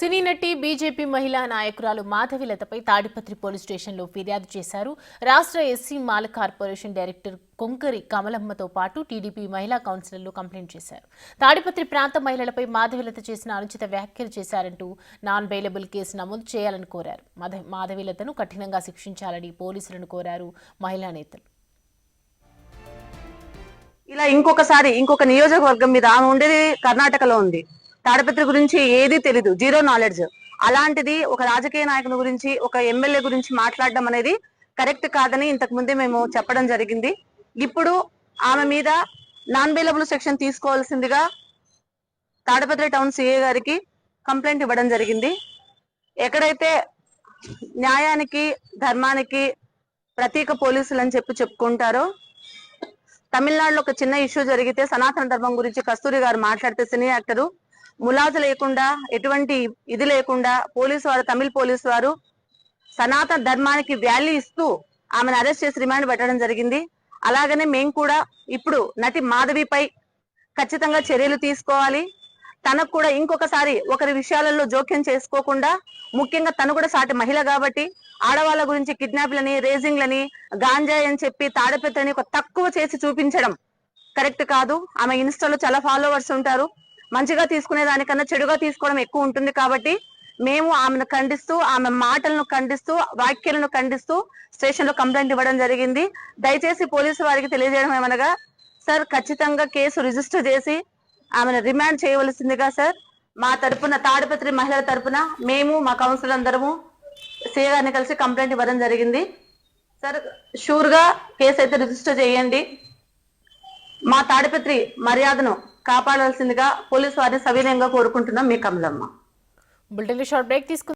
సినీ నటి బీజేపీ మహిళా నాయకురాలు మాధవిలతపై తాడిపత్రి పోలీస్ స్టేషన్లో ఫిర్యాదు చేశారు. రాష్ట్ర ఎస్సీ మాల కార్పొరేషన్ డైరెక్టర్ కొంకరి కమలమ్మతో పాటు టీడీపీ మహిళా కౌన్సిలర్లు కంప్లైంట్ చేశారు. తాడిపత్రి ప్రాంత మహిళలపై మాధవిలత చేసిన అనుచిత వ్యాఖ్యలు చేశారంటూ నాన్ బెయిలబుల్ కేసు నమోదు చేయాలని కోరారు. మాధవిలతను కఠినంగా శిక్షించాలని పోలీసులను కోరారు మహిళా నేతలు. ఇలా ఇంకొక నియోజకవర్గం మీద ఆమె ఉండేది కర్ణాటకలో ఉంది. తాడిపత్రి గురించి ఏది తెలీదు, జీరో నాలెడ్జ్. అలాంటిది ఒక రాజకీయ నాయకుని గురించి, ఒక ఎమ్మెల్యే గురించి మాట్లాడడం అనేది కరెక్ట్ కాదని ఇంతకు ముందే మేము చెప్పడం జరిగింది. ఇప్పుడు ఆమె మీద నాన్ బెయిలబుల్ సెక్షన్ తీసుకోవాల్సిందిగా తాడిపత్రి టౌన్ సిఐ గారికి కంప్లైంట్ ఇవ్వడం జరిగింది. ఎక్కడైతే న్యాయానికి ధర్మానికి ప్రతీక పోలీసులు అని చెప్పుకుంటారో, తమిళనాడులో ఒక చిన్న ఇష్యూ జరిగితే సనాతన ధర్మం గురించి కస్తూరి గారు మాట్లాడితే సినీ యాక్టరు ములాజు లేకుండా, ఎటువంటి ఇది లేకుండా తమిళ పోలీసు వారు సనాతన ధర్మానికి వాల్యూ ఇస్తూ ఆమెను అరెస్ట్ చేసి రిమాండ్ పెట్టడం జరిగింది. అలాగనే మేము కూడా ఇప్పుడు నటి మాధవిపై ఖచ్చితంగా చర్యలు తీసుకోవాలి. తనకు కూడా ఇంకొకసారి ఒకరి విషయాలలో జోక్యం చేసుకోకుండా, ముఖ్యంగా తను కూడా సాటి మహిళ కాబట్టి ఆడవాళ్ళ గురించి కిడ్నాప్లని, రేజింగ్లని, గాంజాయి అని చెప్పి తాడిపత్రిని ఒక తక్కువ చేసి చూపించడం కరెక్ట్ కాదు. ఆమె ఇన్స్టాలో చాలా ఫాలోవర్స్ ఉంటారు. మంచిగా తీసుకునే దానికన్నా చెడుగా తీసుకోవడం ఎక్కువ ఉంటుంది. కాబట్టి మేము ఆమెను ఖండిస్తూ, ఆమె మాటలను ఖండిస్తూ, వ్యాఖ్యలను ఖండిస్తూ స్టేషన్ లో కంప్లైంట్ ఇవ్వడం జరిగింది. దయచేసి పోలీసు వారికి తెలియజేయడం ఏమనగా, సార్ ఖచ్చితంగా కేసు రిజిస్టర్ చేసి ఆమెను రిమాండ్ చేయవలసిందిగా సార్ మా తరపున, తాడిపత్రి మహిళల తరపున మేము మా కౌన్సిల్ అందరము సిఐ గారిని కలిసి కంప్లైంట్ ఇవ్వడం జరిగింది. సార్ షూర్ గా కేసు అయితే రిజిస్టర్ చేయండి. మా తాడిపత్రి మర్యాదను కాపాడాల్సిందిగా పోలీసు వారిని సవినయంగా కోరుకుంటున్నాం. మీ కమలమ్మ. బులెటిన్లో షార్ట్ బ్రేక్ తీసుకుందాం.